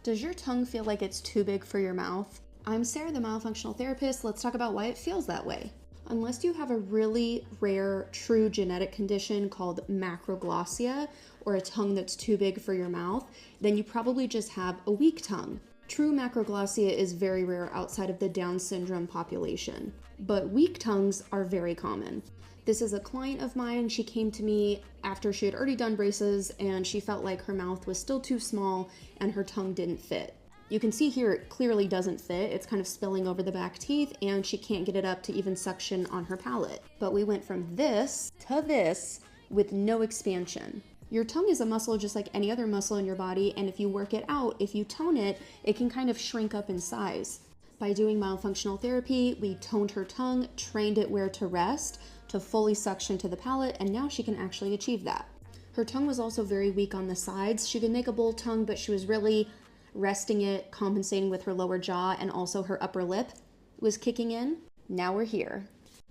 Does your tongue feel like it's too big for your mouth? I'm Sarah, the myofunctional therapist. Let's talk about why it feels that way. Unless you have a really rare, true genetic condition called macroglossia, or a tongue that's too big for your mouth, then you probably just have a weak tongue. True macroglossia is very rare outside of the Down syndrome population, but weak tongues are very common. This is a client of mine. She came to me after she had already done braces and she felt like her mouth was still too small and her tongue didn't fit. You can see here it clearly doesn't fit. It's kind of spilling over the back teeth and she can't get it up to even suction on her palate. But we went from this to this with no expansion. Your tongue is a muscle just like any other muscle in your body, and if you work it out, if you tone it, it can kind of shrink up in size. By doing myofunctional therapy, we toned her tongue, trained it where to rest, to fully suction to the palate, and now she can actually achieve that. Her tongue was also very weak on the sides. She could make a bold tongue, but she was really resting it, compensating with her lower jaw, and also her upper lip was kicking in. Now we're here.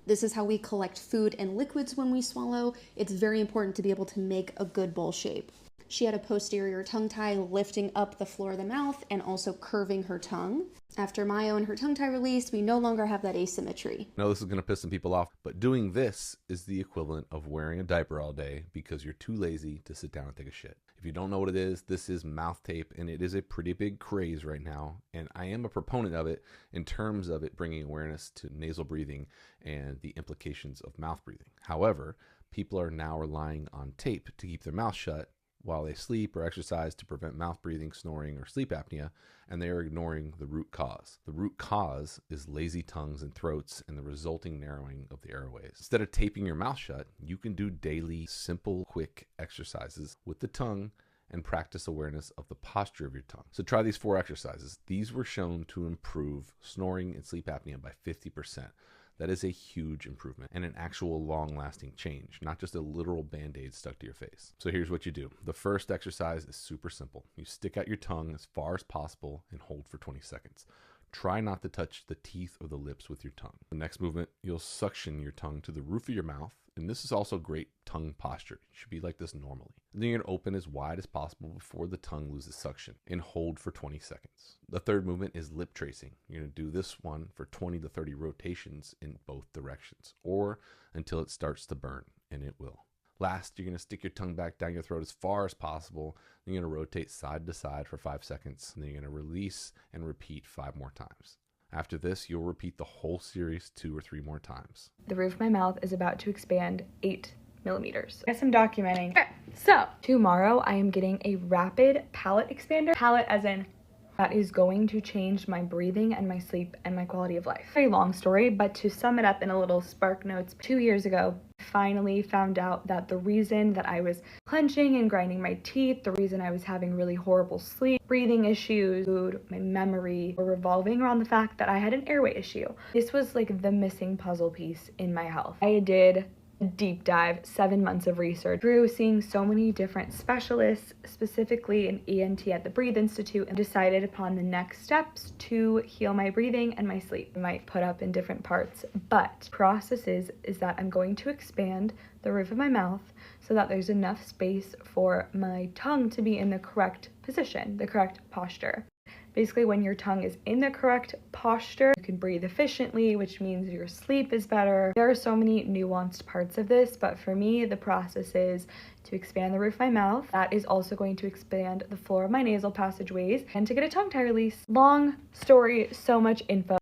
This is how we collect food and liquids when we swallow. It's very important to be able to make a good bowl shape. She had a posterior tongue tie lifting up the floor of the mouth and also curving her tongue. After Myo and her tongue tie released, we no longer have that asymmetry. I know this is going to piss some people off, but doing this is the equivalent of wearing a diaper all day because you're too lazy to sit down and take a shit. If you don't know what it is, this is mouth tape, and it is a pretty big craze right now, and I am a proponent of it in terms of it bringing awareness to nasal breathing and the implications of mouth breathing. However, people are now relying on tape to keep their mouth shut while they sleep or exercise to prevent mouth breathing, snoring, or sleep apnea, and they are ignoring the root cause. The root cause is lazy tongues and throats and the resulting narrowing of the airways. Instead of taping your mouth shut, you can do daily, simple, quick exercises with the tongue and practice awareness of the posture of your tongue. So try these 4 exercises. These were shown to improve snoring and sleep apnea by 50%. That is a huge improvement and an actual long-lasting change, not just a literal Band-Aid stuck to your face. So here's what you do. The first exercise is super simple. You stick out your tongue as far as possible and hold for 20 seconds. Try not to touch the teeth or the lips with your tongue. The next movement, you'll suction your tongue to the roof of your mouth, and this is also great tongue posture. You should be like this normally. And then you're going to open as wide as possible before the tongue loses suction and hold for 20 seconds. The third movement is lip tracing. You're going to do this one for 20 to 30 rotations in both directions or until it starts to burn, and it will. Last, you're going to stick your tongue back down your throat as far as possible. Then you're going to rotate side to side for 5 seconds. And then you're going to release and repeat 5 more times. After this, you'll repeat the whole series 2 or 3 more times. The roof of my mouth is about to expand 8 millimeters. I guess I'm documenting. Okay, so tomorrow I am getting a rapid palate expander. Palate as in that is going to change my breathing and my sleep and my quality of life. Very long story, but to sum it up in a little spark notes, 2 years ago, I finally found out that the reason that I was clenching and grinding my teeth, the reason I was having really horrible sleep, breathing issues, food, my memory, were revolving around the fact that I had an airway issue. This was like the missing puzzle piece in my health. I did a deep dive, 7 months of research through seeing so many different specialists, specifically an ENT at the Breathe Institute, and decided upon the next steps to heal my breathing and my sleep. I might put up in different parts, but process is that I'm going to expand the roof of my mouth so that there's enough space for my tongue to be in the correct position, the correct posture. Basically, when your tongue is in the correct posture, you can breathe efficiently, which means your sleep is better. There are so many nuanced parts of this, but for me, the process is to expand the roof of my mouth. That is also going to expand the floor of my nasal passageways and to get a tongue tie release. Long story, so much info.